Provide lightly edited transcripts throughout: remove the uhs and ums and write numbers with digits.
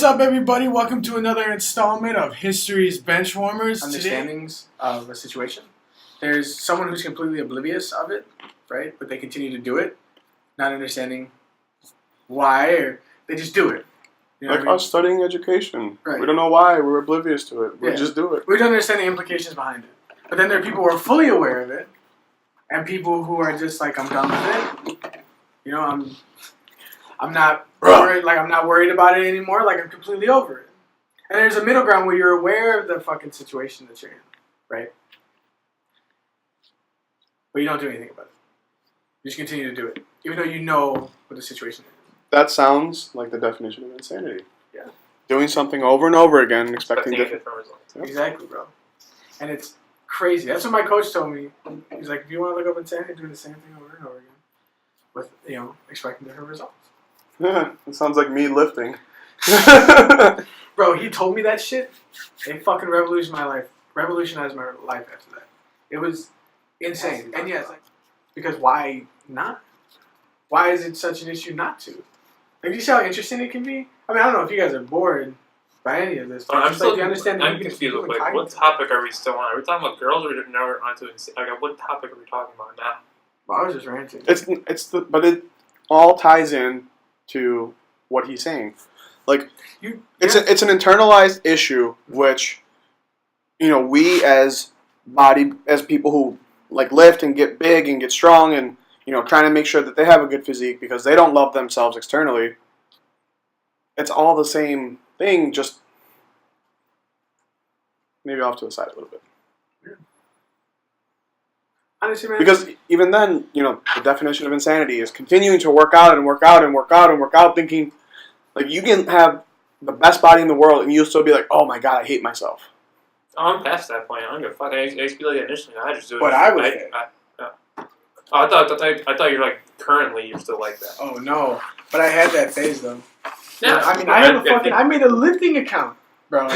What's up, everybody? Welcome to another installment of History's Benchwarmers. Understandings of a situation. There's someone who's completely oblivious of it, right? But they continue to do it, not understanding why, or they just do it. You know like us studying education. Right. We don't know why. We're oblivious to it. We just do it. We don't understand the implications behind it. But then there are people who are fully aware of it, and people who are just like, I'm done with it. You know, I'm not worried, like I'm not worried about it anymore. Like I'm completely over it. And there's a middle ground where you're aware of the fucking situation that you're in, right? But you don't do anything about it. You just continue to do it, even though you know what the situation is. That sounds like the definition of insanity. Yeah. Doing something over and over again and expecting different results. Yep. Exactly, bro. And it's crazy. That's what my coach told me. He's like, if you want to look up insanity, do the same thing over and over again with, expecting different results. It sounds like me lifting. Bro, he told me that shit. It fucking revolutionized my life after that. It was insane. And yes, because why not? Why is it such an issue not to? Like, you see how interesting it can be? I mean, I don't know if you guys are bored by any of this. I'm still you understand. I'm confused. Like, what topic are we still on? Are we talking about girls, or now we're onto what topic are we talking about now? Well, I was just ranting. But it all ties in to what he's saying. Like, it's an internalized issue, which, we as people who like lift and get big and get strong and trying to make sure that they have a good physique because they don't love themselves externally. It's all the same thing, just maybe off to the side a little bit. Yeah. Honestly, man. Because even then, the definition of insanity is continuing to work out and work out and work out and work out, thinking like you can have the best body in the world and you'll still be like, oh my god, I hate myself. Oh, I'm past that point. I don't give a fuck. I used to be like that initially. I just do it. But I was. I thought you're like currently you're still like that. Oh no! But I had that phase though. Yeah. I mean, I made a lifting account, bro.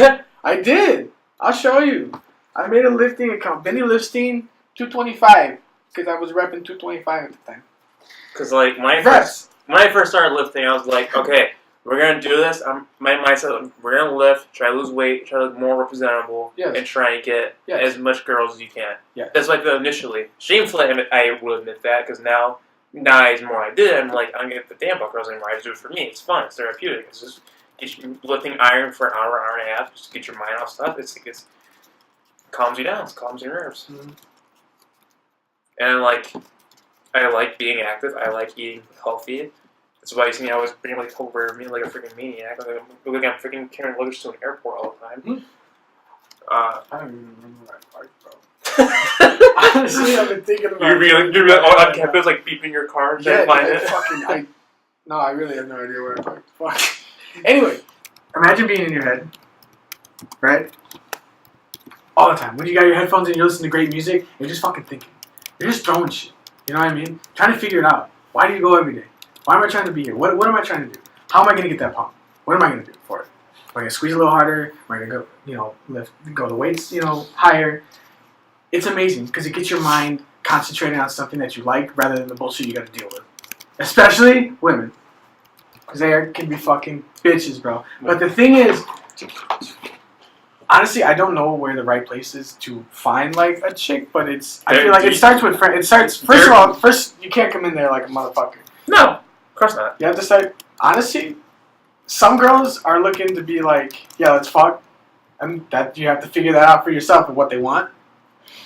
I did. I'll show you. I made a lifting account. Benny Lifting 225 because I was repping 225 at the time. Because like when I first started lifting, I was like, okay, we're gonna do this. My mindset, we're gonna lift, try to lose weight, try to look more representable, and try and get as much girls as you can. Yeah. That's like initially. Shamefully, I will admit that because now as more I did, I'm like, I don't get the damn about girls anymore. I just do it for me. It's fun. It's therapeutic. It's just get you lifting iron for an hour and a half, just to get your mind off stuff. It calms you down. It calms your nerves. Mm-hmm. And I like being active. I like eating healthy. That's why you see me always bring over me like a freaking maniac. Like I'm freaking carrying luggage to an airport all the time. Mm-hmm. I don't even remember that part, bro. Honestly, I've been thinking about it. You're on campus, like beeping your car and trying to find it. I really have no idea where I parked. Fuck. Anyway, imagine being in your head, right? All the time. When you got your headphones and you're listening to great music, you're just fucking thinking. You're just throwing shit. You know what I mean? Trying to figure it out. Why do you go every day? Why am I trying to be here? What am I trying to do? How am I going to get that pump? What am I going to do for it? Am I going to squeeze a little harder? Am I going to go the weights, higher? It's amazing because it gets your mind concentrating on something that you like rather than the bullshit you got to deal with. Especially women. Because they can be fucking bitches, bro. But the thing is, honestly, I don't know where the right place is to find like a chick, but I feel like it starts with friends. First you can't come in there like a motherfucker. No, of course not. You have to start. Honestly, some girls are looking to be like, yeah, let's fuck, and that you have to figure that out for yourself and what they want,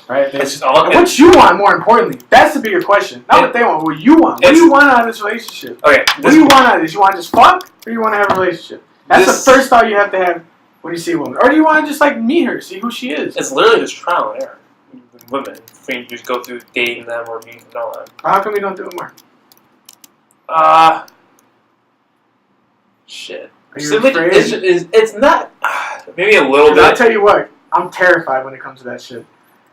right? What you want, more importantly, that's the bigger question. Not what they want, what you want. What do you want out of this relationship? Okay. What do you want out of this? You want to just fuck, or do you want to have a relationship? That's the first thought you have to have when you see a woman. Or do you want to just like meet her, see who she is? It's literally just trial and error. Women, you just go through dating them or meeting them. How come we don't do it more? Shit. Are you afraid? It's not. Maybe a little bit. I'll tell you what. I'm terrified when it comes to that shit.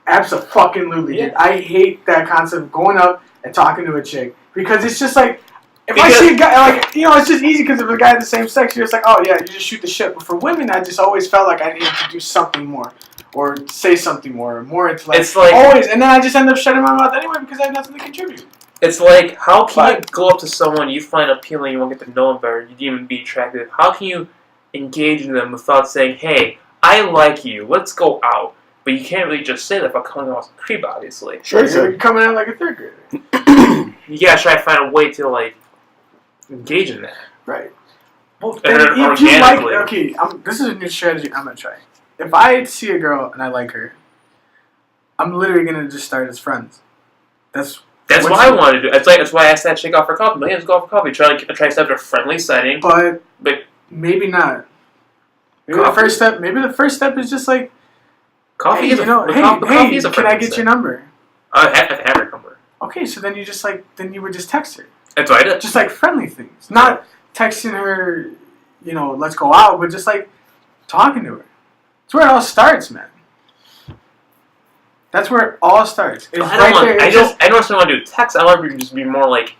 Absolutely, dude. I hate that concept of going up and talking to a chick because it's just like I see a guy like it's just easy because if a guy of the same sex, you're just like, oh yeah, you just shoot the shit. But for women, I just always felt like I needed to do something more or say something more into like, it's like always, and then I just end up shutting my mouth anyway because I have nothing to contribute. It's like, how can you go up to someone you find appealing, you want to get to know them better, you'd even be attractive? How can you engaging them without saying, "Hey, I like you. Let's go out." But you can't really just say that without coming off as a creep, obviously. Sure, You're coming out like a third grader. You gotta try to find a way to like engage in that. Right. Well, And then if you like, organically. this is a new strategy I'm gonna try. If I see a girl and I like her, I'm literally gonna just start as friends. That's what I want to do. That's why I asked that chick out for coffee. Let's go out for coffee. Try to set up a friendly setting. But But maybe not. Maybe Coffee? the first step is just like, coffee hey, is coffee is a friendly can I get setting. your number? I have her number. Okay, so then you would just text her. That's what I did. Just like friendly things. Not texting her, let's go out, but just like talking to her. That's where it all starts, man. That's where it all starts. It's I don't necessarily want to do text. I want to just be more like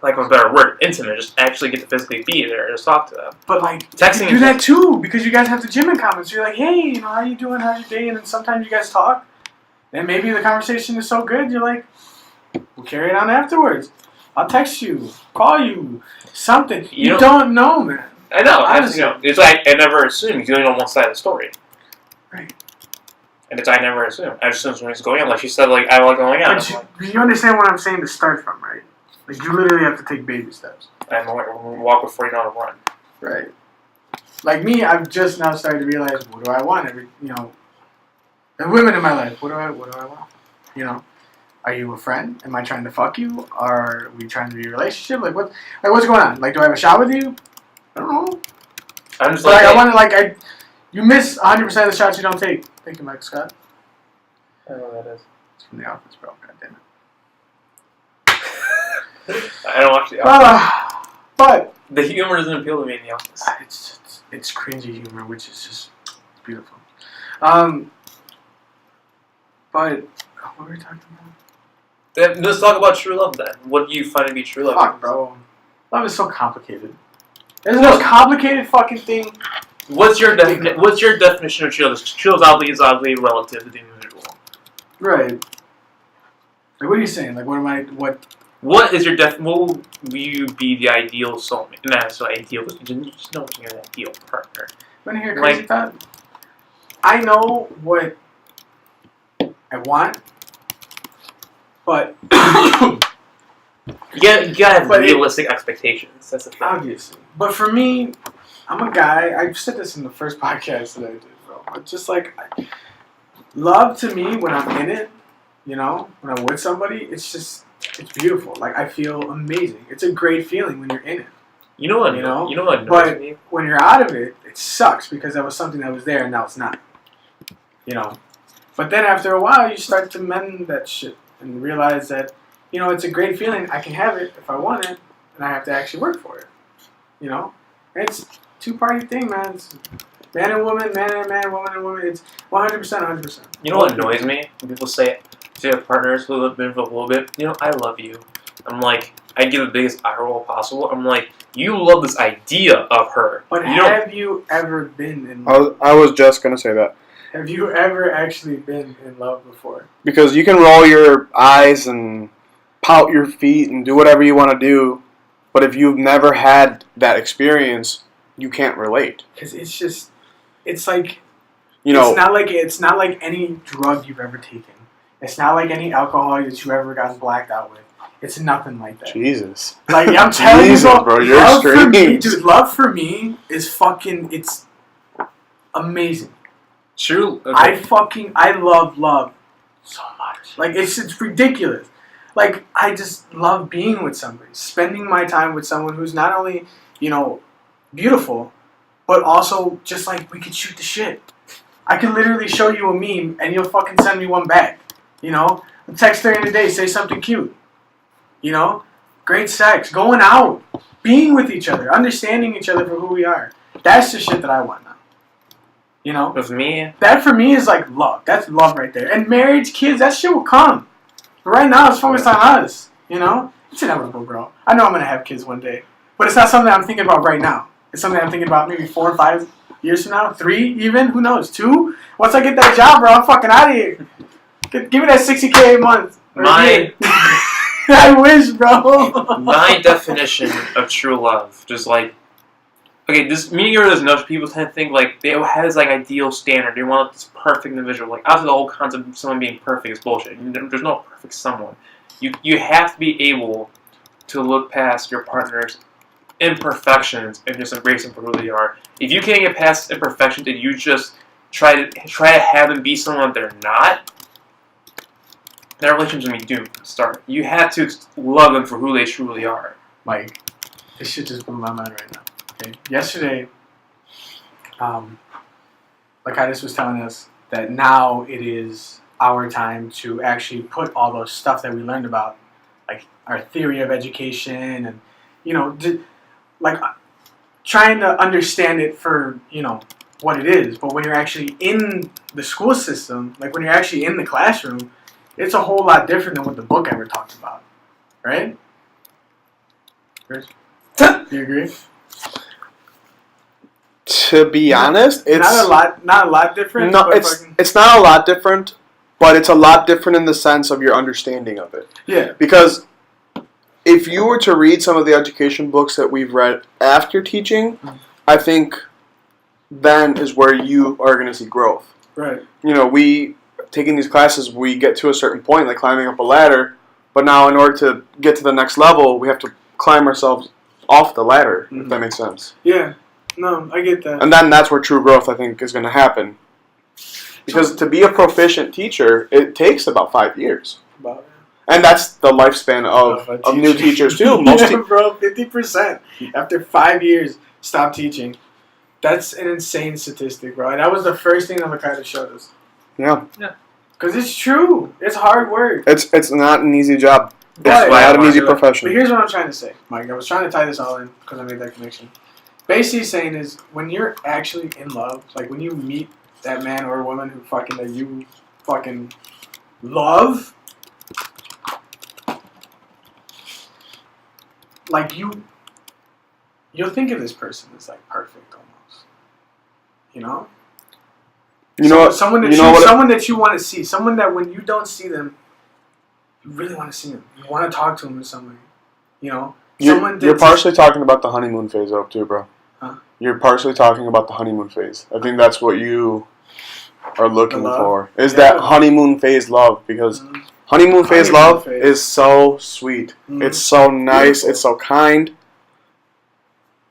a better word, intimate. Just actually get to physically be there and just talk to them. But like Texting you do is that too, because you guys have the gym in common. So you're like, hey, how you doing? How's your day? And then sometimes you guys talk. Then maybe the conversation is so good, you're like, we'll carry it on afterwards. I'll text you, call you, something. You don't know, man. I know. Honestly. It's like I never assume because you only know one side of the story. Right. And it's I never assume. I just assume when it's going on. Like she said, like I like going out. But you understand what I'm saying to start from, right? Like you literally have to take baby steps. I'm walk before you know how to run. Right. Like me, I've just now started to realize what do I want? And women in my life, what do I want? Are you a friend? Am I trying to fuck you? Are we trying to be a relationship? What's going on? Like, do I have a shot with you? I don't know. I'm just But you miss 100% of the shots you don't take. Thank you, Mike Scott. I don't know what that is. It's from The Office, bro. God damn it. I don't watch The Office. But The humor doesn't appeal to me in The Office. it's cringy humor, which is just beautiful. But what were we talking about? Let's talk about true love then. What do you find to be true love? Fuck, bro. Love is so complicated. It's the most complicated fucking thing. What's your definition of true love? True love is obviously relative to the individual. Right. Like, what are you saying? Like, What is your what will you be the ideal soulmate? Not so ideal, but you just know you're an ideal partner. Want to hear a crazy thought? I know what I want, but you gotta have realistic expectations. That's the thing. Obviously. But for me, I'm a guy. I said this in the first podcast that I did, bro. But just like love to me, when I'm in it, when I'm with somebody, it's beautiful. Like I feel amazing. It's a great feeling when you're in it. You know what annoys but me? When you're out of it, it sucks because that was something that was there and now it's not. But then after a while, you start to mend that shit and realize that, it's a great feeling. I can have it if I want it, and I have to actually work for it. It's a two-party thing, man. It's man and woman, man and man, woman and woman. It's 100%, 100%. You know what annoys me? When people say to partners who have been for a little bit, I love you. I'm like, I give the biggest eye roll possible. I'm like, you love this idea of her. But have you ever been in love? I was just going to say that. Have you ever actually been in love before? Because you can roll your eyes and pout your feet and do whatever you want to do, but if you've never had that experience, you can't relate. Because it's like, it's not like any drug you've ever taken. It's not like any alcohol that you've ever gotten blacked out with. It's nothing like that. Jesus. Like, I'm telling you, bro, you're strange. Dude, love for me is fucking, it's amazing. True. Okay. I love so much. Like, it's ridiculous. Like, I just love being with somebody. Spending my time with someone who's not only, beautiful, but also just like, we could shoot the shit. I can literally show you a meme and you'll fucking send me one back. Text during the day, say something cute. Great sex, going out, being with each other, understanding each other for who we are. That's the shit that I want now. With me, that for me is like love. That's love right there. And marriage, kids, that shit will come. But right now, it's focused on us. It's inevitable, bro. I know I'm gonna have kids one day, but it's not something I'm thinking about right now. It's something I'm thinking about maybe 4 or 5 years from now, 3 even. Who knows? 2. Once I get that job, bro, I'm fucking out of here. Give me that $60K a month. I wish, bro. My definition of true love, just like okay, this media doesn't know. People tend to think like they have this like ideal standard. They want this perfect individual. Like after the whole concept of someone being perfect is bullshit. There's no perfect someone. You have to be able to look past your partner's imperfections and just embrace them for who they are. If you can't get past imperfections and you just try to have them be someone they're not, that relationship's gonna be doomed from the start. You have to love them for who they truly are. Mike, this shit just blew my mind right now. Okay, yesterday, Lakaitis was telling us that now it is our time to actually put all those stuff that we learned about, like our theory of education, and like trying to understand it for what it is. But when you're actually in the school system, like when you're actually in the classroom, it's a whole lot different than what the book ever talked about, right? Chris? Do you agree? To be honest, it's not a lot different. No, it's not a lot different, but it's a lot different in the sense of your understanding of it. Yeah. Because if you were to read some of the education books that we've read after teaching, I think then is where you are going to see growth. Right. We taking these classes, we get to a certain point, like climbing up a ladder, but now in order to get to the next level, we have to climb ourselves off the ladder, if that makes sense. Yeah. No, I get that. And then that's where true growth, I think, is going to happen. Because to be a proficient teacher, it takes about 5 years. And that's the lifespan of new teachers, too. Most bro, 50% after 5 years stop teaching. That's an insane statistic, bro. And that was the first thing that Makaido showed us. Yeah. Because it's true. It's hard work. It's not an easy job. It's But- not an easy profession. But here's what I'm trying to say, Mike. I was trying to tie this all in because I made that connection. Basically saying is when you're actually in love, like when you meet that man or woman that you fucking love, like you'll think of this person as like perfect almost. You know what? Someone that you want to see, someone that when you don't see them, you really want to see them. You want to talk to them in some way. You're partially talking about the honeymoon phase up too, bro. Huh? You're partially talking about the honeymoon phase. I think that's what you are looking for. Is that honeymoon phase love? Because honeymoon phase love is so sweet. It's so nice. Beautiful. It's so kind.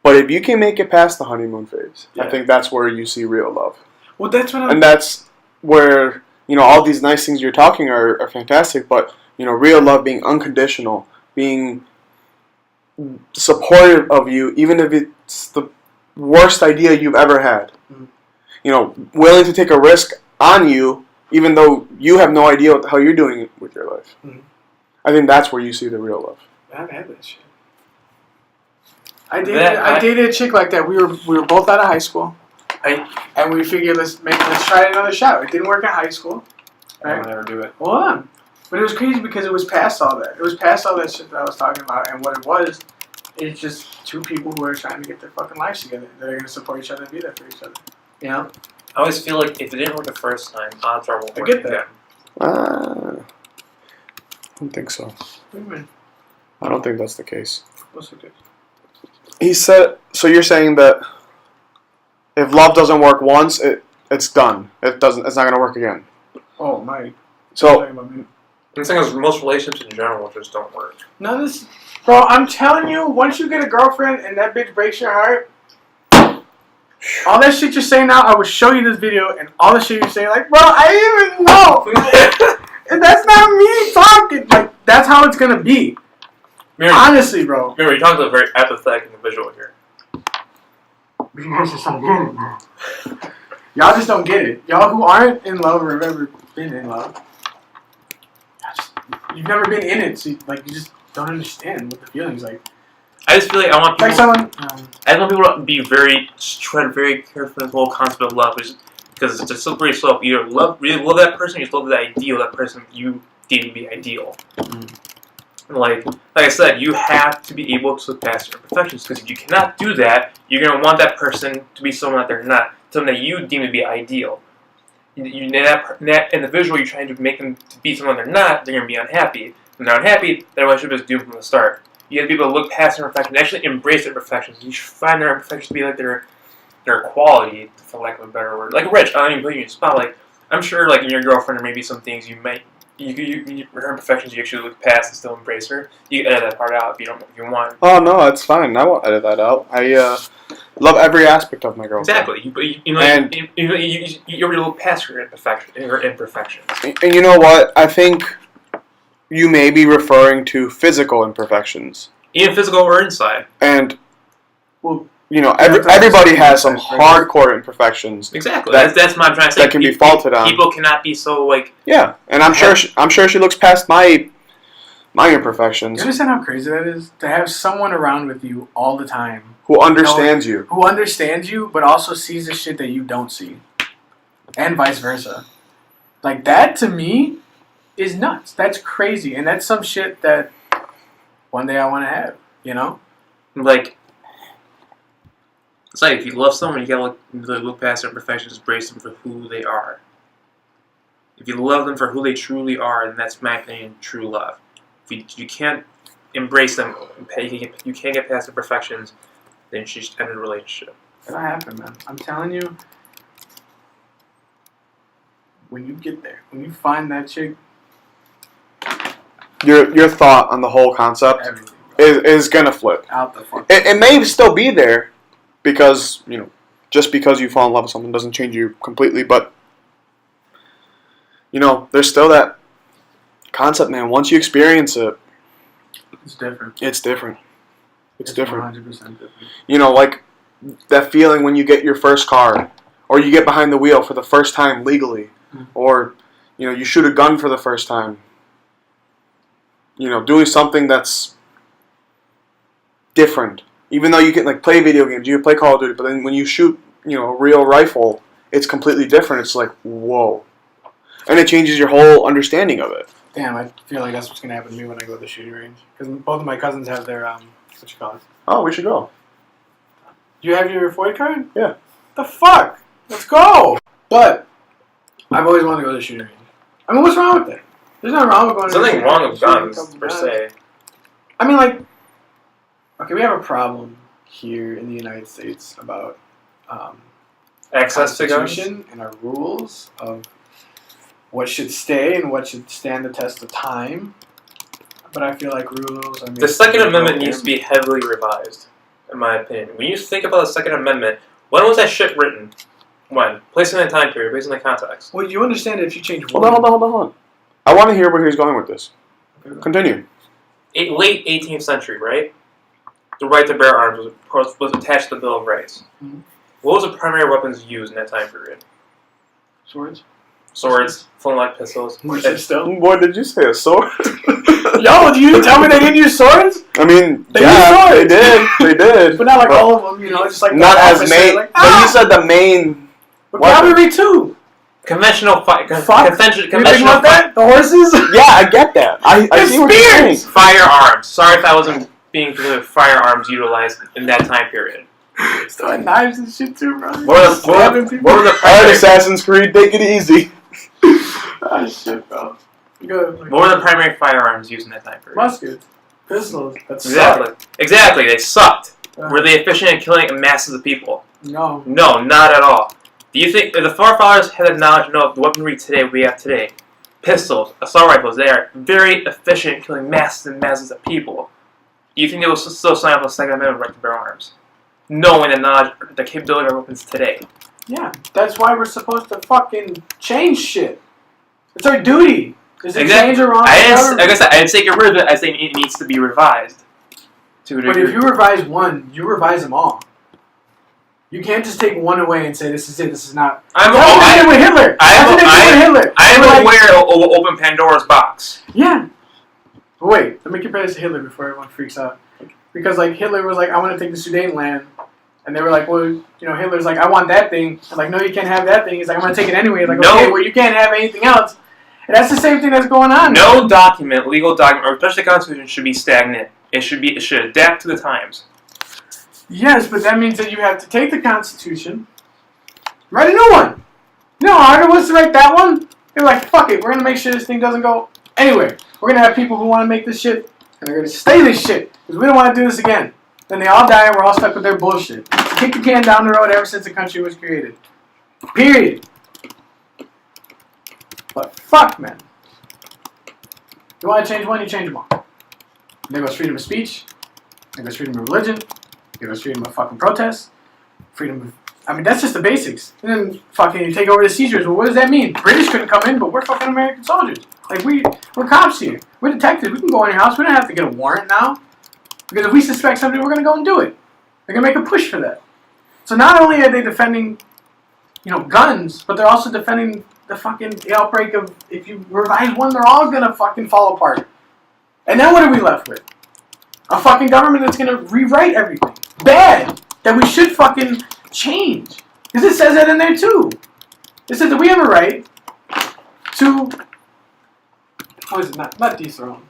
But if you can make it past the honeymoon phase, I think that's where you see real love. Well, that's what and that's where all these nice things you're talking are fantastic. But real love being unconditional, being supportive of you, even if it's the worst idea you've ever had. Willing to take a risk on you, even though you have no idea how you're doing it with your life. I think that's where you see the real love. I've had that shit. I dated a chick like that. We were both out of high school, and we figured let's try another shot. It didn't work in high school. Right? I'll never do it. Hold on. But it was crazy because it was past all that. It was past all that shit that I was talking about. And what it was, it's just two people who are trying to get their fucking lives together. That are going to support each other and be there for each other. I always feel like if it didn't work the first time, odds are it won't work again. I don't think so. What do you mean? I don't think that's the case. What's the case? He said, so you're saying that if love doesn't work once, it's done. It's not going to work again. Oh, Mike. So I'm saying most relationships in general just don't work. No, bro, I'm telling you, once you get a girlfriend and that bitch breaks your heart, all that shit you're saying now, I would show you this video and all the shit you're saying, like, bro, I didn't even know. And that's not me talking. Like, that's how it's going to be. Honestly, bro. Remember, you're talking to a very apathetic individual here. You guys just don't get it, bro. Y'all just don't get it. Y'all who aren't in love or have ever been in love, you've never been in it, so you just don't understand what the feeling's like. I just feel like I want people. I want people to be tread very carefully with the whole concept of love, because it's just slippery slope. You either really love that person, or you just love the ideal that person you deem to be ideal. Like I said, you have to be able to look past your imperfections, because if you cannot do that, you're going to want that person to be someone that they're not, someone that you deem to be ideal. That individual, you're trying to make them to be someone they're not, they're going to be unhappy. When they're unhappy, that relationship is doomed from the start. You have to be able to look past their imperfections, actually embrace their imperfections. You should find their imperfections to be like their quality, for lack of a better word. Like Rich, I don't even put you in a spot. Like I'm sure, like in your girlfriend, or maybe some things you might, her imperfections, you actually look past and still embrace her. You can edit that part out if you want. Oh no, it's fine. I won't edit that out. I love every aspect of my girlfriend. Exactly. You already look past her imperfections. And you know what? I think you may be referring to physical imperfections. Even physical or inside. And, Well, you know, everybody has some hardcore imperfections. Exactly. That's what I'm trying to say. That can be faulted on. People cannot be so, like... Yeah, and I'm sure she looks past my imperfections. You understand how crazy that is? To have someone around with you all the time. Who understands you. Who understands you, but also sees the shit that you don't see. And vice versa. Like, that, to me, is nuts. That's crazy. And that's some shit that one day I want to have, you know? Like... It's like, if you love someone, you gotta look past their imperfections, embrace them for who they are. If you love them for who they truly are, then that's, in my opinion, true love. If you can't embrace them, you can't get past their imperfections, then you should just end the relationship. It'll happen, man. I'm telling you, when you get there, when you find that chick, Your thought on the whole concept everything is gonna flip. out the fuck. It may still be there because, you know, just because you fall in love with someone doesn't change you completely, but, you know, there's still that concept, man. Once you experience it, It's different. it's different. It's different. 100% different. You know, like that feeling when you get your first car, or you get behind the wheel for the first time legally, or, you know, you shoot a gun for the first time. You know, doing something that's different. Even though you can, like, play video games, you can play Call of Duty, but then when you shoot, you know, a real rifle, it's completely different. It's like, whoa. And it changes your whole understanding of it. Damn, I feel like that's what's going to happen to me when I go to the shooting range. Because both of my cousins have their, what you call it? Oh, we should go. Do you have your FOID card? Yeah. The fuck? Let's go! But, I've always wanted to go to the shooting range. I mean, what's wrong with that? There's nothing wrong with going to the There's shooting nothing wrong range. with guns, Shooting a per couple se. guns. I mean, like, okay, we have a problem here in the United States about Access to guns? Constitution and our rules of what should stay and what should stand the test of time. But I feel like rules are... The Second Amendment needs to be heavily revised, in my opinion. When you think about the Second Amendment, when was that shit written? When? Placed in a time period, based on the context. Well, you understand that if you change Hold one... on. I want to hear where he's going with this. Continue. Late 18th century, right? The right to bear arms was attached to the Bill of Rights. Mm-hmm. What was the primary weapons used in that time period? Swords? Swords, flintlock pistols. Still? Boy, did you say a sword? Yo, you tell me they didn't use swords? I mean, They yeah, used they swords. did. They did. But not like all of them, you know, just like... Not the as officer, main. like, But you said the main. But weapon. cavalry too. Conventional fight. You think Conventional about that? The horses? Yeah, I get that. I see what you're saying. Firearms. Sorry if I wasn't being familiar with firearms utilized in that time period. Still had knives and shit too, bro. What were the Alright, primary, Assassin's Creed, take it easy. Ah, shit, bro. Good. what were the primary firearms used in that time period? Muskets. Pistols. That's Exactly. They sucked. Were they efficient in killing masses of people? No. No, not at all. Do you think if the forefathers had the knowledge of the weaponry today we have today? Pistols, assault rifles, they are very efficient in killing masses and masses of people. Do you think they will still sign up on the Second Amendment right to bear arms? Knowing the knowledge, the capability of our weapons today. Yeah, that's why we're supposed to fucking change shit. It's our duty. Is it change or wrong? Like I said, I didn't say get rid of it. I say it needs to be revised. But if you revise one, you revise them all. You can't just take one away and say this is it. This is not. That's what they did with Hitler. I am aware of open Pandora's box. Yeah. But wait, let me compare this to Hitler before everyone freaks out. Because like Hitler was like, I want to take the Sudetenland. And they were like, well, you know, Hitler's like, I want that thing. I'm like, no, you can't have that thing. He's like, I'm going to take it anyway. Like, no. Okay, well, you can't have anything else. And that's the same thing that's going on. No document, legal document, or especially the Constitution should be stagnant. It should adapt to the times. Yes, but that means that you have to take the Constitution, write a new one. You know how hard it was to write that one? They're like, fuck it, we're going to make sure this thing doesn't go anywhere. We're going to have people who want to make this shit And they're going to stay this shit. Because we don't want to do this again. Then they all die and we're all stuck with their bullshit. Kick the can down the road ever since the country was created. Period. But fuck, man. You want to change one, you change them all. There goes freedom of speech. There goes freedom of religion. There goes freedom of fucking protest. Freedom of... I mean, that's just the basics. And then fucking you take over the seizures. Well, what does that mean? British couldn't come in, but we're fucking American soldiers. Like, we're cops here. We're detectives. We can go in your house. We don't have to get a warrant now. Because if we suspect something, we're going to go and do it. They're going to make a push for that. So not only are they defending, guns, but they're also defending the outbreak of, if you revise one, they're all going to fucking fall apart. And then what are we left with? A fucking government that's going to rewrite everything. Bad. That we should fucking change. Because it says that in there too. It says that we have a right to, what is it, not dethrone,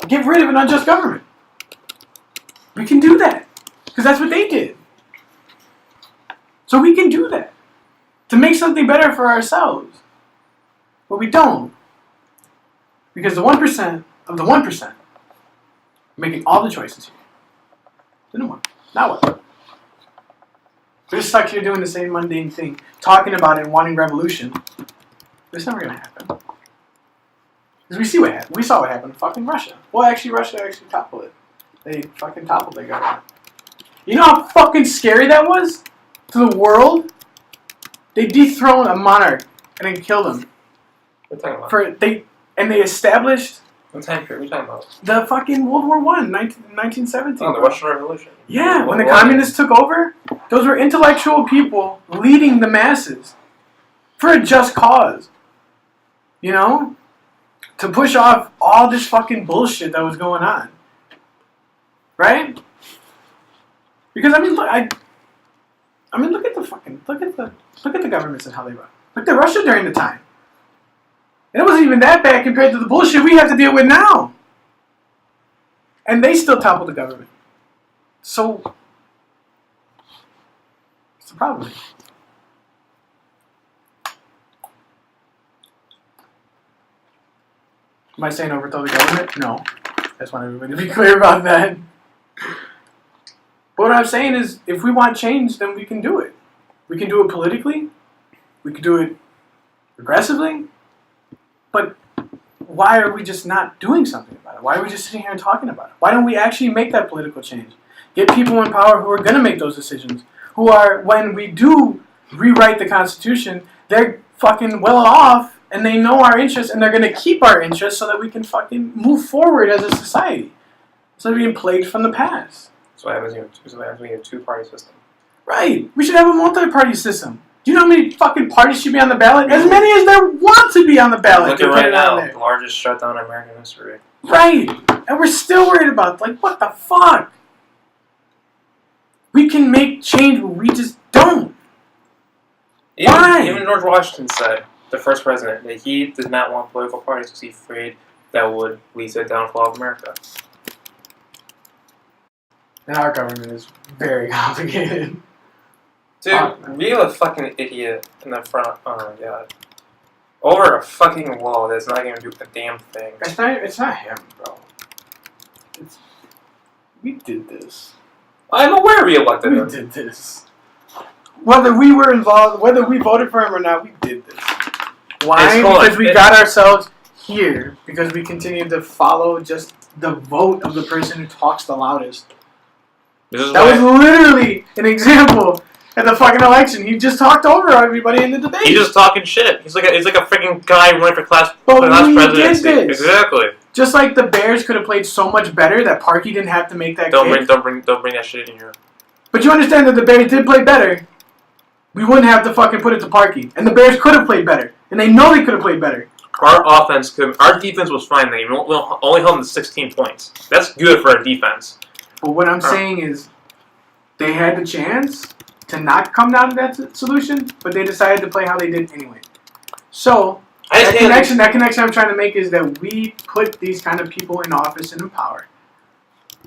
get rid of an unjust government. We can do that. Because that's what they did. So we can do that. To make something better for ourselves. But we don't. Because the 1% of the 1% are making all the choices here. The new one. Now what? We're just stuck here doing the same mundane thing. Talking about it and wanting revolution. But it's never going to happen. Because we see what happened. We saw what happened in fucking Russia. Well, actually, Russia actually toppled it. They fucking toppled their government. You know how fucking scary that was? To the world? They dethroned a monarch and then killed him. What are you talking about? And they established What time period are we talking about? the fucking World War I, 1917. Oh, the Russian Revolution. Yeah, when the communists took over, those were intellectual people leading the masses for a just cause. To push off all this fucking bullshit that was going on. Right? Because look at the governments and how they run. Look at Russia during the time. And it wasn't even that bad compared to the bullshit we have to deal with now. And they still toppled the government. So, what's the problem? Am I saying overthrow the government? No. I just want everybody to be clear about that. But what I'm saying is, if we want change, then we can do it. We can do it politically. We can do it aggressively. But why are we just not doing something about it? Why are we just sitting here and talking about it? Why don't we actually make that political change? Get people in power who are going to make those decisions. Who are, when we do rewrite the Constitution, they're fucking well off and they know our interests and they're going to keep our interests so that we can fucking move forward as a society. Instead of being plagued from the past. So what happens when you have a two-party system? Right. We should have a multi-party system. Do you know how many fucking parties should be on the ballot? As many as there want to be on the ballot. Look at right now, the largest shutdown in American history. Right. And we're still worried about, what the fuck? We can make change, but we just don't. Why? Even George Washington said, the first president, that he did not want political parties because he's afraid that would lead to the downfall of America. And our government is very complicated. Dude, we have a fucking idiot in the front. Oh my god. Over a fucking wall that's not gonna do a damn thing. It's not him, bro. We did this. I'm aware we elected him. We did this. Whether we were involved, whether we voted for him or not, we did this. Why? Because we got ourselves here. Because we continued to follow just the vote of the person who talks the loudest. That was literally an example at the fucking election. He just talked over everybody in the debate. He's just talking shit. He's like a freaking guy running for class Did presidency. this. Exactly. Just like the Bears could have played so much better that Parkey didn't have to make that Don't kick. bring that shit in here. But you understand that the Bears did play better. We wouldn't have to fucking put it to Parkey. And the Bears could have played better. And they know they could have played better. Our defense was fine. They only held them to 16 points. That's good for our defense. But what I'm saying is, they had the chance to not come down to that solution, but they decided to play how they did anyway. So, that connection I'm trying to make is that we put these kind of people in office and in power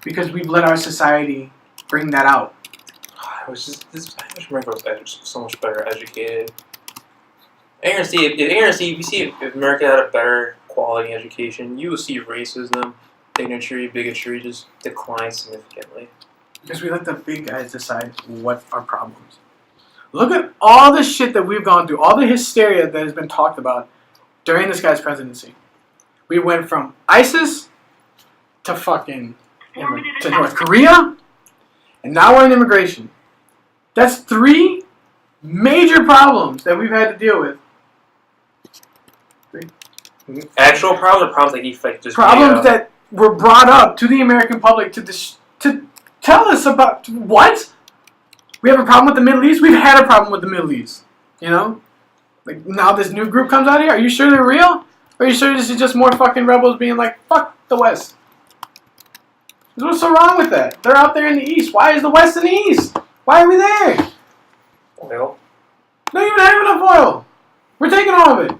because we've let our society bring that out. I wish America was so much better educated. If America had a better quality education, you would see racism bigotry just declined significantly. Because we let the big guys decide what our problems. Look at all the shit that we've gone through, all the hysteria that has been talked about during this guy's presidency. We went from ISIS to fucking to North Korea, and now we're in immigration. That's 3 major problems that we've had to deal with. Actual problems or problems that he faked? Just Problems that were brought up to the American public to tell us about what? We have a problem with the Middle East? We've had a problem with the Middle East. You know? Like, now this new group comes out here? Are you sure they're real? Or are you sure this is just more fucking rebels being like, fuck the West? What's so wrong with that? They're out there in the East. Why is the West in the East? Why are we there? Oil. Don't even have enough oil. We're taking all of it.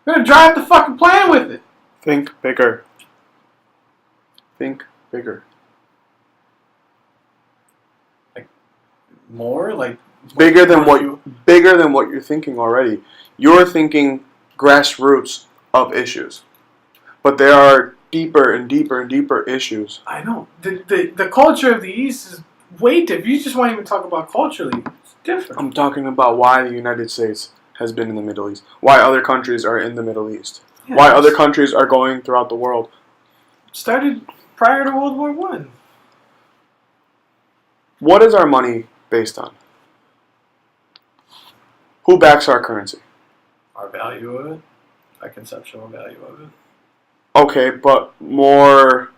We're going to drive the fucking plane with it. Think bigger. Think bigger. More? Like... Bigger than what you're thinking already. You're thinking grassroots of issues. But there are deeper and deeper and deeper issues. I know. The culture of the East is way different. You just want to even talk about culturally. It's different. I'm talking about why the United States has been in the Middle East. Why other countries are in the Middle East. Yeah, why other countries are going throughout the world. Started prior to World War One. What is our money based on? Who backs our currency? Our value of it. Our conceptual value of it. Okay, but more...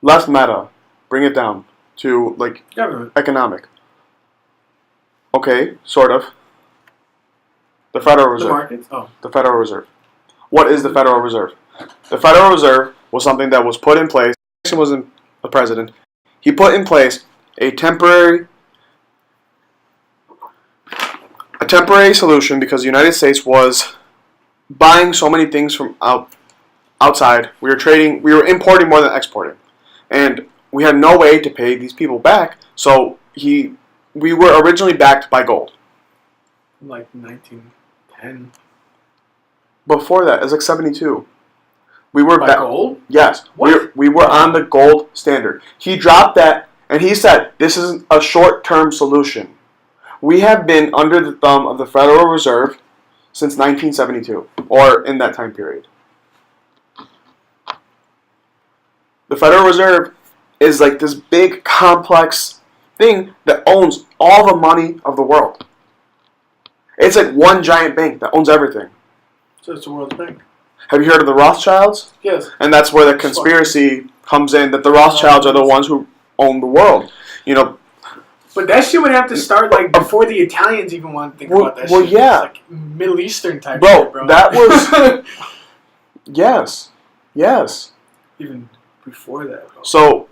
less meta. Bring it down to, like, Government. economic. Okay, sort of. The Federal Reserve. The markets? Oh. The Federal Reserve. What is the Federal Reserve? The Federal Reserve was something that was put in place. Nixon wasn't the president. He put in place a temporary solution because the United States was buying so many things from outside. We were importing more than exporting. And we had no way to pay these people back, so we were originally backed by gold. Like 1910. Before that, it was like 72. We were By gold? Yes. What? We were on the gold standard. He dropped that, and he said, this is a short-term solution. We have been under the thumb of the Federal Reserve since 1972, or in that time period. The Federal Reserve is like this big, complex thing that owns all the money of the world. It's like one giant bank that owns everything. So it's the World's Bank. Have you heard of the Rothschilds? Yes. And that's where the conspiracy comes in, that the Rothschilds are the ones who own the world. You know. But that shit would have to start like before the Italians even want to think about that shit. Well, yeah. It's like Middle Eastern type Bro, shit, bro. that was... Yes. Yes. Even before that, bro. So,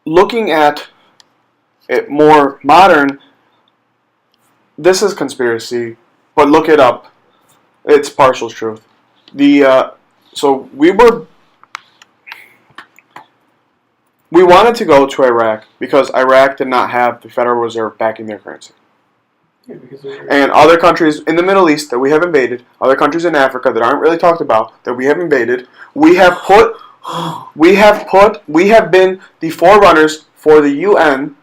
looking at it more modern, this is conspiracy, but look it up. It's partial truth. So we wanted to go to Iraq because Iraq did not have the Federal Reserve backing their currency. Yeah, because And other countries in the Middle East that we have invaded, other countries in Africa that aren't really talked about that we have invaded, we have been the forerunners for the UN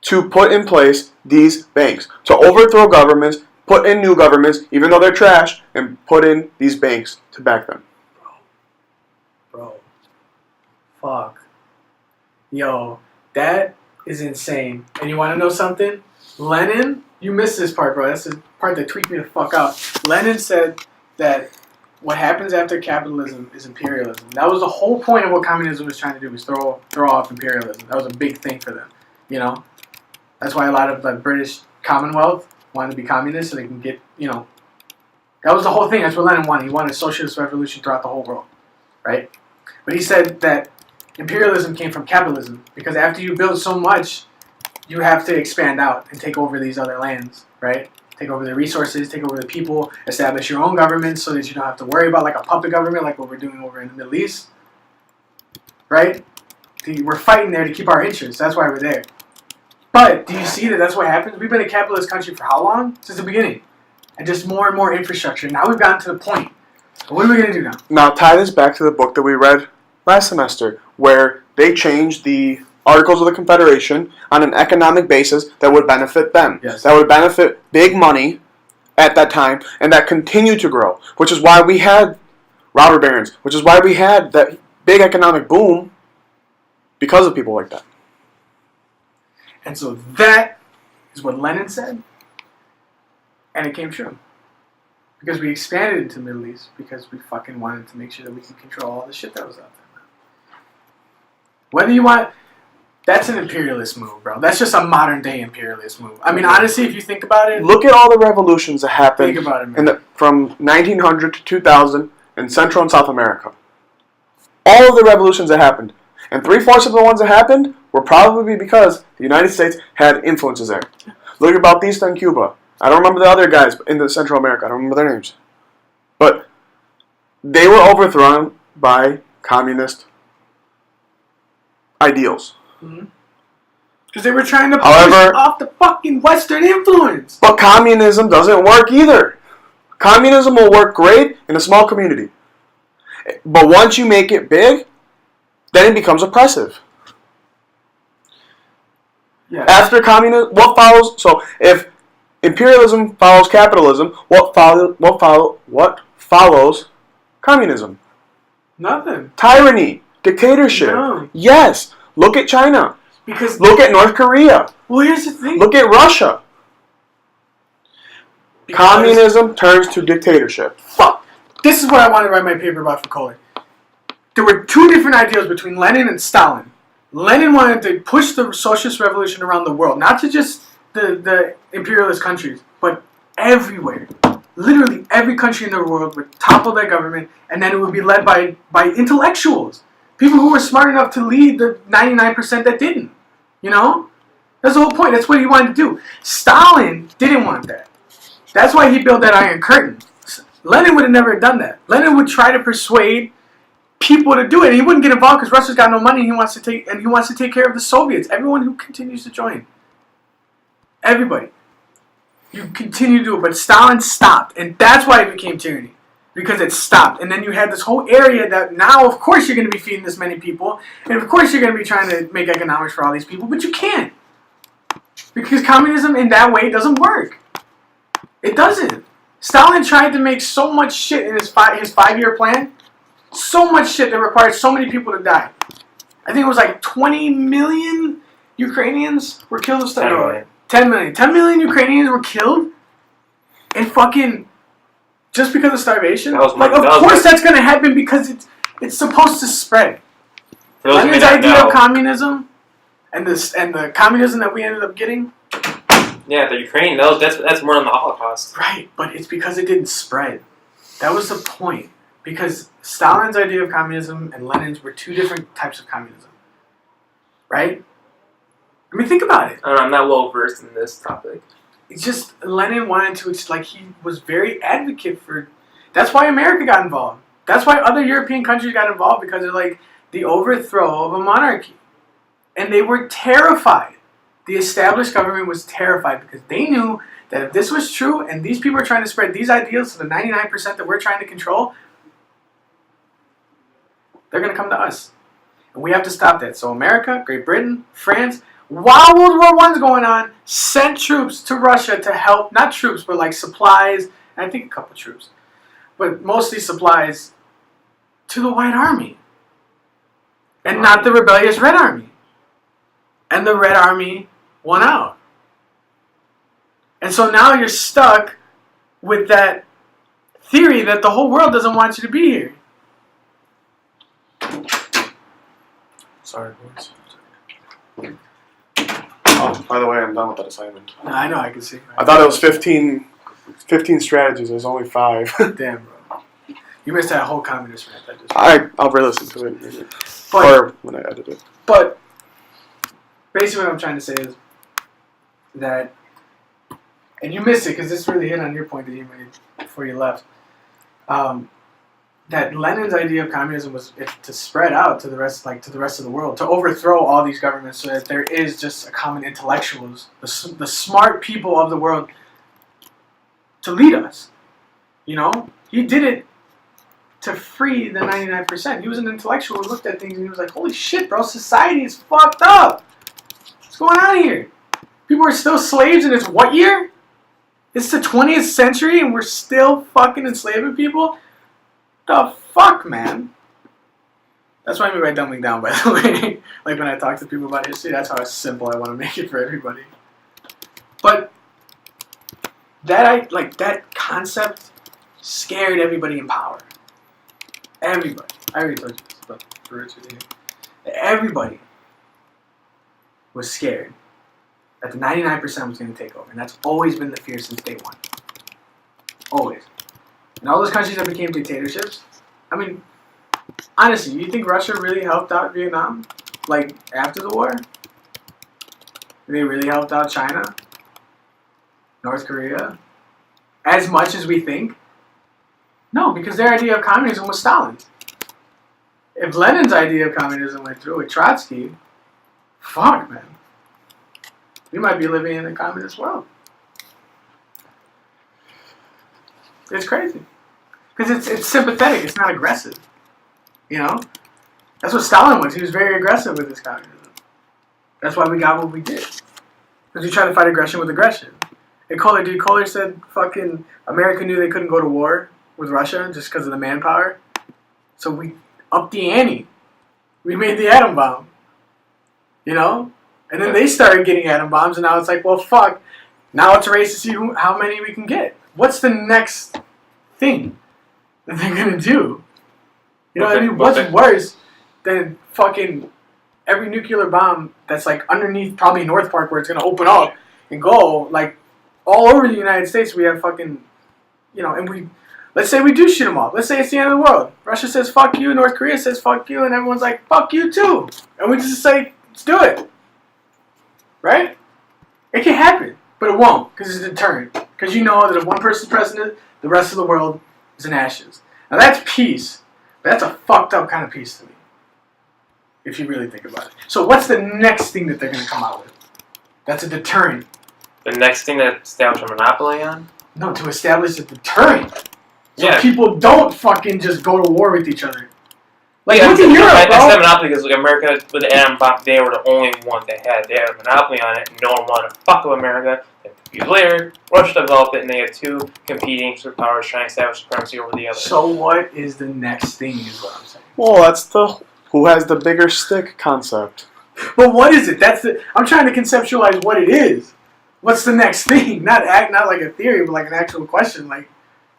to put in place these banks, to overthrow governments, put in new governments, even though they're trash, and put in these banks to back them. Bro. Fuck. Yo, that is insane. And you want to know something? Lenin, you missed this part, bro. That's the part that tweaked me the fuck out. Lenin said that what happens after capitalism is imperialism. That was the whole point of what communism was trying to do, was throw off imperialism. That was a big thing for them, you know? That's why a lot of the British Commonwealth wanted to be communist so they can get, you know... That was the whole thing. That's what Lenin wanted. He wanted a socialist revolution throughout the whole world, right? But he said that imperialism came from capitalism because after you build so much, you have to expand out and take over these other lands, right? Take over the resources, take over the people, establish your own government so that you don't have to worry about like a puppet government like what we're doing over in the Middle East, right? We're fighting there to keep our interests. That's why we're there. But do you see that that's what happens? We've been a capitalist country for how long? Since the beginning. And just more and more infrastructure. Now we've gotten to the point What are we going to do now? Now tie this back to the book that we read last semester, where they changed the Articles of the Confederation on an economic basis that would benefit them. Yes. That would benefit big money at that time, and that continued to grow, which is why we had robber barons, which is why we had that big economic boom because of people like that. And so that is what Lenin said, and it came true. Because we expanded into the Middle East because we fucking wanted to make sure that we could control all the shit that was out there. Whether you want... That's an imperialist move, bro. That's just a modern-day imperialist move. I mean, honestly, if you think about it... Look at all the revolutions that happened Think about it, man. from 1900 to 2000 in Central and South America. All of the revolutions that happened. And 3/4 of the ones that happened were probably because the United States had influences there. Look at Bautista in Cuba. I don't remember the other guys in the Central America. I don't remember their names. But they were overthrown by communist ideals. Because they were trying to push However, off the fucking Western influence. But communism doesn't work either. Communism will work great in a small community. But once you make it big, then it becomes oppressive. Yeah. After communism, what follows? So if imperialism follows capitalism, what follows communism? Nothing. Tyranny, dictatorship. No. Yes. Look at China. Because... Look at North Korea. Well, here's the thing. Look at Russia. Because- Communism turns to dictatorship. Fuck. This is what I wanted to write my paper about for Kohler. There were two different ideals between Lenin and Stalin. Lenin wanted to push the socialist revolution around the world, not to just the imperialist countries, but everywhere. Literally every country in the world would topple their government, and then it would be led by intellectuals. People who were smart enough to lead the 99% that didn't. You know? That's the whole point. That's what he wanted to do. Stalin didn't want that. That's why he built that Iron Curtain. Lenin would have never done that. Lenin would try to persuade people to do it, and he wouldn't get involved because Russia's got no money. He wants to take care of the Soviets. Everyone who continues to join. Everybody. You continue to do it, but Stalin stopped, and that's why it became tyranny. Because it stopped. And then you had this whole area that now, of course, you're going to be feeding this many people. And of course, you're going to be trying to make economics for all these people. But you can't. Because communism in that way doesn't work. It doesn't. Stalin tried to make so much shit in his 5-year plan. So much shit that required so many people to die. I think it was like 20 million Ukrainians were killed. 10 million. 10 million. 10 million Ukrainians were killed. And fucking... Just because of starvation? Of course that's going to happen because it's supposed to spread. Lenin's idea of communism and the communism that we ended up getting. Yeah, the Ukraine, that's more than the Holocaust. Right, but it's because it didn't spread. That was the point. Because Stalin's idea of communism and Lenin's were two different types of communism. Right? I mean, think about it. I don't know, I'm not well versed in this topic. It's just Lenin wanted to, it's like he was very advocate for, that's why America got involved. That's why other European countries got involved, because of like the overthrow of a monarchy. And they were terrified. The established government was terrified because they knew that if this was true and these people are trying to spread these ideals to the 99% that we're trying to control, they're going to come to us. And we have to stop that. So America, Great Britain, France, while World War I's going on, sent troops to Russia to help, not troops, but like supplies, and I think a couple troops, but mostly supplies to the White Army. And not the rebellious Red Army. And the Red Army won out. And so now you're stuck with that theory that the whole world doesn't want you to be here. Sorry, boys. Oh, by the way, I'm done with that assignment. No, I know, I can see. I thought it was 15 strategies. There's only 5. Damn, bro. You missed that whole communist rant. I'll re-listen to it. But, or when I edit it. But basically what I'm trying to say is that, and you missed it because this really hit on your point that you made before you left, that Lenin's idea of communism was to spread out to the rest of the world, to overthrow all these governments so that there is just a common intellectuals, the smart people of the world to lead us. You know? He did it to free the 99%. He was an intellectual who looked at things and he was like, holy shit, bro, society is fucked up. What's going on here? People are still slaves and it's what year? It's the 20th century and we're still fucking enslaving people? The fuck, man? That's what I mean by dumbing down, by the way. Like when I talk to people about history, that's how simple I want to make it for everybody. But that concept scared everybody in power. Everybody. I already told you this, but for Richard here. Everybody was scared that the 99% was going to take over. And that's always been the fear since day one. Always. And all those countries that became dictatorships, I mean, honestly, you think Russia really helped out Vietnam? Like, after the war? They really helped out China? North Korea? As much as we think? No, because their idea of communism was Stalin's. If Lenin's idea of communism went through with Trotsky, fuck, man. We might be living in a communist world. It's crazy. Because it's sympathetic, it's not aggressive. You know? That's what Stalin was. He was very aggressive with his communism. That's why we got what we did. Because we tried to fight aggression with aggression. And Kohler said fucking America knew they couldn't go to war with Russia just because of the manpower. So we upped the ante. We made the atom bomb. You know? And then they started getting atom bombs, and now it's like, well, fuck. Now it's a race to see how many we can get. What's the next thing that they're going to do? You know what I mean? What's worse than fucking every nuclear bomb that's like underneath probably North Park where it's going to open up and go, like, all over the United States we have fucking, you know, and let's say we do shoot them off. Let's say it's the end of the world. Russia says fuck you, North Korea says fuck you, and everyone's like, fuck you too. And we just say, let's do it. Right? It can happen, but it won't, because it's a deterrent. Because you know that if one person's president, the rest of the world is in ashes. Now that's peace, but that's a fucked up kind of peace to me, if you really think about it. So what's the next thing that they're going to come out with? That's a deterrent. The next thing to establish a monopoly on? No, to establish a deterrent. So Yeah. people don't fucking just go to war with each other. Like, yeah, look in Europe, I bro. said monopoly because like, America, with the atom bomb, they were the only ones that had. They had a monopoly on it. No one wanted to fuck with America. Years later, Russia developed it, and they had two competing superpowers trying to establish supremacy over the other. So what is the next thing is what I'm saying. Well, that's the who has the bigger stick concept. But what is it? I'm trying to conceptualize what it is. What's the next thing? Not like a theory, but like an actual question. Like,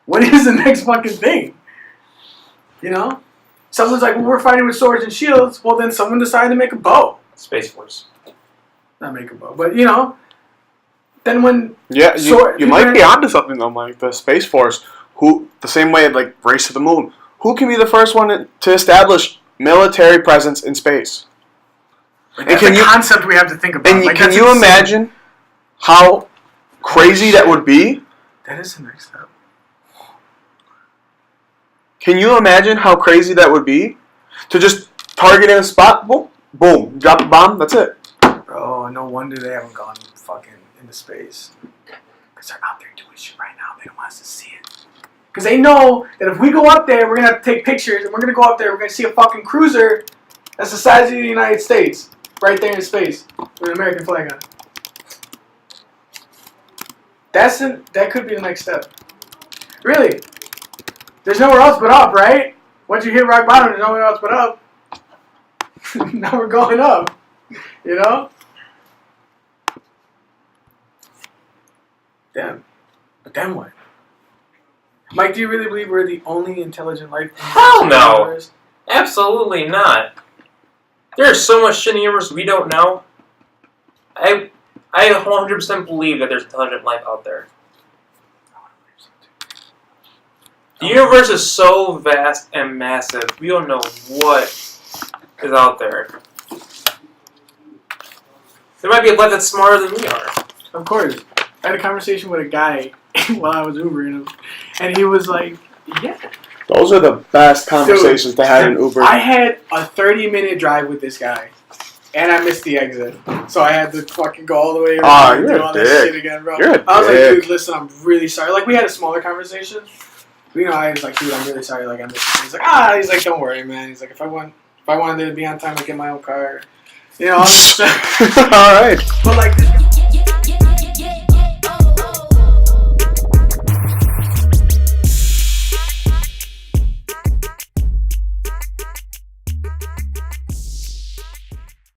what is the next fucking thing? You know? Someone's like, well, we're fighting with swords and shields. Well, then someone decided to make a bow. Space Force. Not make a bow, but you know. Then when you might be onto something though, Mike. The Space Force, the same way like Race to the Moon. Who can be the first one to establish military presence in space? That's a concept we have to think about. And like, can you imagine how crazy that would be? That is the next step. Can you imagine how crazy that would be? To just target in a spot, boom, boom, drop a bomb, that's it. Bro, no wonder they haven't gone fucking into space. Because they're out there doing shit right now. They don't want us to see it. Because they know that if we go up there, we're going to have to take pictures, and we're going to go up there, we're going to see a fucking cruiser that's the size of the United States, right there in space, with an American flag on it. That could be the next step. Really. There's nowhere else but up, right? Once you hit rock bottom, there's nowhere else but up. Now we're going up. You know? Damn. But then what? Mike, do you really believe we're the only intelligent life? Hell no! Absolutely not. There's so much shit in the universe we don't know. I 100% believe that there's intelligent life out there. The universe is so vast and massive, we don't know what is out there. There might be a life that's smarter than we are. Of course. I had a conversation with a guy while I was Ubering him, and he was like, yeah. Those are the best conversations to have in Uber. I had a 30-minute drive with this guy, and I missed the exit. So I had to fucking go all the way around and do all that shit again, bro. You're a I was like, dick. dude, listen, I'm really sorry. Like, we had a smaller conversation, You know, I was like, dude, I'm really sorry. Like, I missed you. He's like, he's like, don't worry, man. He's like, if I wanted to be on time, I'd get my own car. You know. All right. But like this guy.